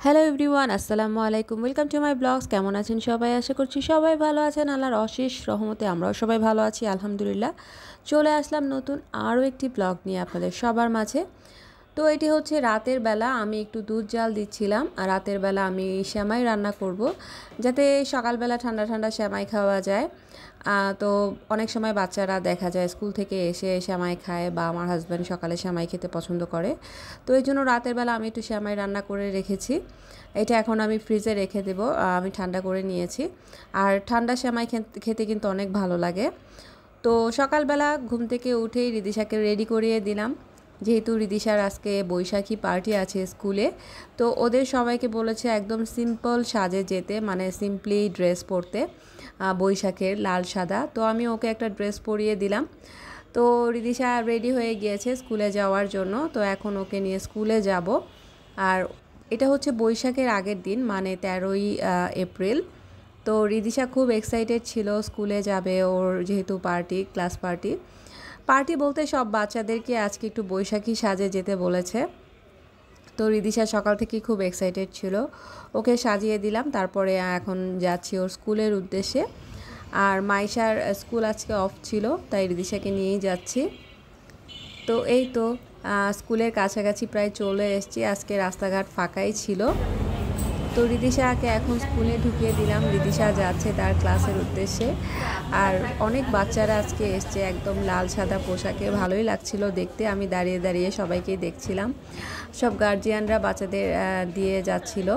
Hello everyone, আসসালামু আলাইকুম। Welcome to my blogs. কেমন আছেন সবাই? আশা করছি সবাই ভালো আছেন। আল্লাহর অশেষ রহমতে আমরাও সবাই ভালো আছি, আলহামদুলিল্লাহ। চলে আসলাম নতুন আরও একটি ব্লগ নিয়ে আপনাদের সবার মাঝে। তো এটি হচ্ছে রাতের বেলা আমি একটু দুধ জাল দিচ্ছিলাম। আর রাতের বেলা আমি সেমাই রান্না করব, যাতে সকালবেলা ঠান্ডা ঠান্ডা সেমাই খাওয়া যায়। তো অনেক সময় বাচ্চারা দেখা যায় স্কুল থেকে এসে সেমাই খায়, বা আমার হাজব্যান্ড সকালে সেমাই খেতে পছন্দ করে। তো এই জন্য রাতের বেলা আমি একটু সেমাই রান্না করে রেখেছি। এটা এখন আমি ফ্রিজে রেখে দেব, আমি ঠান্ডা করে নিয়েছি। আর ঠান্ডা সেমাই খেতে কিন্তু অনেক ভালো লাগে। তো সকালবেলা ঘুম থেকে উঠেই রিদিশাকে রেডি করিয়ে দিলাম, যেহেতু রিদিশার আজকে বৈশাখী পার্টি আছে স্কুলে। তো ওদের সবাইকে বলেছে একদম সিম্পল সাজে যেতে, মানে সিম্পলি ড্রেস পরতে, বৈশাখের লাল সাদা। তো আমি ওকে একটা ড্রেস পরিয়ে দিলাম। তো রিদিশা রেডি হয়ে গিয়েছে স্কুলে যাওয়ার জন্য। তো এখন ওকে নিয়ে স্কুলে যাব। আর এটা হচ্ছে বৈশাখের আগের দিন, মানে 13ই এপ্রিল। তো রিদিশা খুব এক্সাইটেড ছিল, স্কুলে যাবে ওর যেহেতু পার্টি, ক্লাস পার্টি। পার্টি বলতে সব বাচ্চাদেরকে আজকে একটু বৈশাখী সাজে যেতে বলেছে। তো রিদিশা সকাল থেকেই খুব এক্সাইটেড ছিল, ওকে সাজিয়ে দিলাম। তারপরে এখন যাচ্ছি ওর স্কুলের উদ্দেশ্যে। আর মাইশার স্কুল আজকে অফ ছিল, তাই রিদিশাকে নিয়েই যাচ্ছি। তো এই তো স্কুলের কাছাকাছি প্রায় চলে এসেছি। আজকে রাস্তাঘাট ফাঁকাই ছিল। তো রিদিশাকে এখন স্কুলে ঢুকিয়ে দিলাম, রিদিশা যাচ্ছে তার ক্লাসের উদ্দেশ্যে। আর অনেক বাচ্চারা আজকে এসছে একদম লাল সাদা পোশাকে, ভালোই লাগছিল দেখতে। আমি দাঁড়িয়ে দাঁড়িয়ে সবাইকেই দেখছিলাম। সব গার্জিয়ানরা বাচ্চাদের দিয়ে যাচ্ছিল।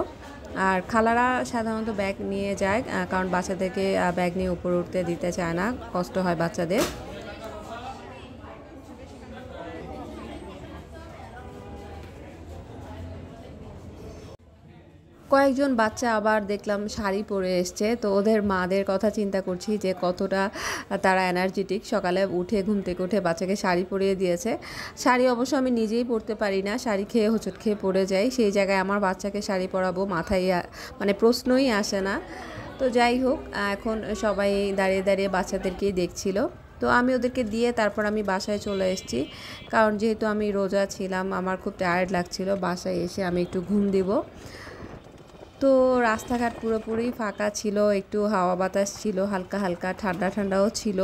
আর খালারা সাধারণত ব্যাগ নিয়ে যায়, কারণ বাচ্চাদেরকে ব্যাগ নিয়ে উপরে উঠতে দিতে চায় না, কষ্ট হয় বাচ্চাদের। কয়েকজন বাচ্চা আবার দেখলাম শাড়ি পরে এসছে। তো ওদের মাদের কথা চিন্তা করছি যে কতটা তারা এনার্জেটিক, সকালে উঠে ঘুম থেকে উঠে বাচ্চাকে শাড়ি পরিয়ে দিয়েছে। শাড়ি অবশ্য আমি নিজেই পরতে পারি না, শাড়ি খেয়ে হোঁচট খেয়ে পড়ে যাই। সেই জায়গায় আমার বাচ্চাকে শাড়ি পরাবো, মাথায় মানে প্রশ্নই আসে না। তো যাই হোক, এখন সবাই দাঁড়িয়ে দাঁড়িয়ে বাচ্চাদেরকেই দেখছিল। তো আমি ওদেরকে দিয়ে তারপর আমি বাসায় চলে এসেছি, কারণ যেহেতু আমি রোজা ছিলাম, আমার খুব টায়ার্ড লাগছিল। বাসায় এসে আমি একটু ঘুম দিব। তো রাস্তাঘাট পুরোপুরি ফাঁকা ছিল, একটু হাওয়া বাতাস ছিল, হালকা হালকা ঠান্ডা ঠান্ডাও ছিল।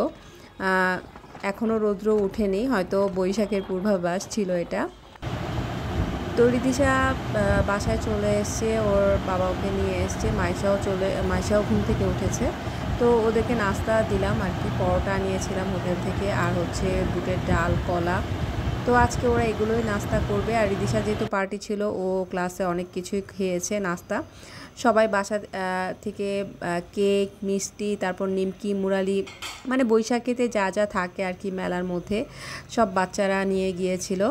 এখনও রৌদ্র ওঠেনি, হয়তো বৈশাখের পূর্বাভাস ছিল এটা। তো রিদিশা বাসায় চলে এসছে, ওর বাবা ওকে নিয়ে এসছে। মাইশাও ঘুম থেকে উঠেছে। তো ওদেরকে নাস্তা দিলাম আর কি, পরোটা নিয়েছিলাম হোটেল থেকে, আর হচ্ছে বুটের ডাল, কলা। তো আজকে ওরা এগুলোই নাস্তা করবে। আর রিদিশা যেহেতু পার্টি ছিল, ও ক্লাসে অনেক কিছুই খেয়েছে নাস্তা। সবাই বাসা থেকে কেক, মিষ্টি, তারপর নিমকি, মুরালি, মানে বৈশাখীতে যা যা থাকে আর কি মেলার মধ্যে, সব বাচ্চারা নিয়ে গিয়েছিল।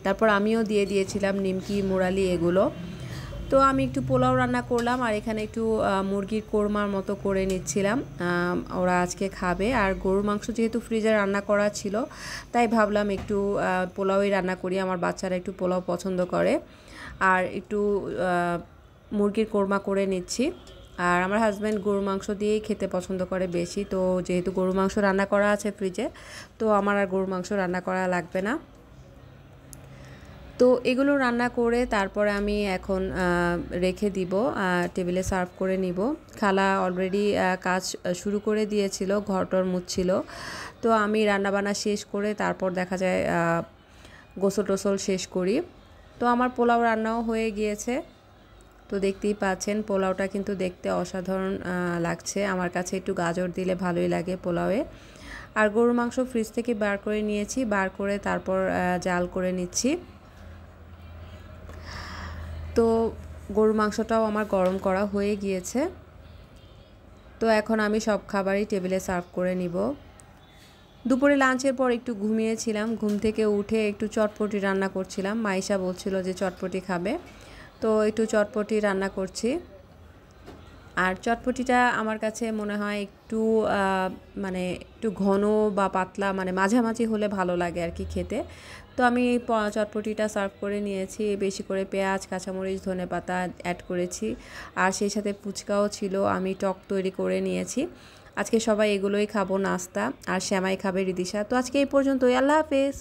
তারপর আমিও দিয়ে দিয়েছিলাম নিমকি, মুরালি এগুলো। তো আমি একটু পোলাও রান্না করলাম, আর এখানে একটু মুরগির কোরমার মতো করে নিচ্ছিলাম। ওরা আজকে খাবে। আর গরুর মাংস যেহেতু ফ্রিজে রান্না করা ছিল, তাই ভাবলাম একটু পোলাওই রান্না করি, আমার বাচ্চারা একটু পোলাও পছন্দ করে। আর একটু মুরগির কোরমা করে নিচ্ছি। আর আমার হাজব্যান্ড গরুর মাংস দিয়েই খেতে পছন্দ করে বেশি। তো যেহেতু গরুর মাংস রান্না করা আছে ফ্রিজে, তো আমার আর গরুর মাংস রান্না করা লাগবে না। তো এগুলো রান্না করে তারপরে আমি এখন রেখে দিব, টেবিলে সার্ভ করে নিব। খালা অলরেডি কাজ শুরু করে দিয়েছিল, ঘরটর মুছছিল। তো আমি রান্নাবান্না শেষ করে তারপর দেখা যায় গোসল টোসল শেষ করি। তো আমার পোলাও রান্নাও হয়ে গিয়েছে। তো দেখতেই পাচ্ছেন পোলাওটা কিন্তু দেখতে অসাধারণ লাগছে আমার কাছে। একটু গাজর দিলে ভালোই লাগে পোলাওয়ে। আর গরুর মাংস ফ্রিজ থেকে বার করে নিয়েছি, বার করে তারপর জাল করে নিচ্ছি। তো গরুর মাংসটাও আমার গরম করা হয়ে গিয়েছে। তো এখন আমি সব খাবারই টেবিলে সার্ভ করে নিব। দুপুরে লাঞ্চের পর একটু ঘুমিয়েছিলাম, ঘুম থেকে উঠে একটু চটপটি রান্না করছিলাম। মাইশা বলছিল যে চটপটি খাবে, তো একটু চটপটি রান্না করছি। আর চটপটিটা আমার কাছে মনে হয় একটু মানে একটু ঘন বা পাতলা, মানে মাঝামাঝি হলে ভালো লাগে আর কি খেতে। তো আমি চটপটিটা সার্ভ করে নিয়েছি, বেশি করে পেঁয়াজ, কাঁচামরিচ, ধনেপাতা অ্যাড করেছি। আর সেই সাথে ফুচকাও ছিল, আমি টক তৈরি করে নিয়েছি। আজকে সবাই এগুলোই খাবো নাস্তা, আর সেমাই খাবে রিদিশা। তো আজকে এই পর্যন্তই, আল্লাহ হাফেজ।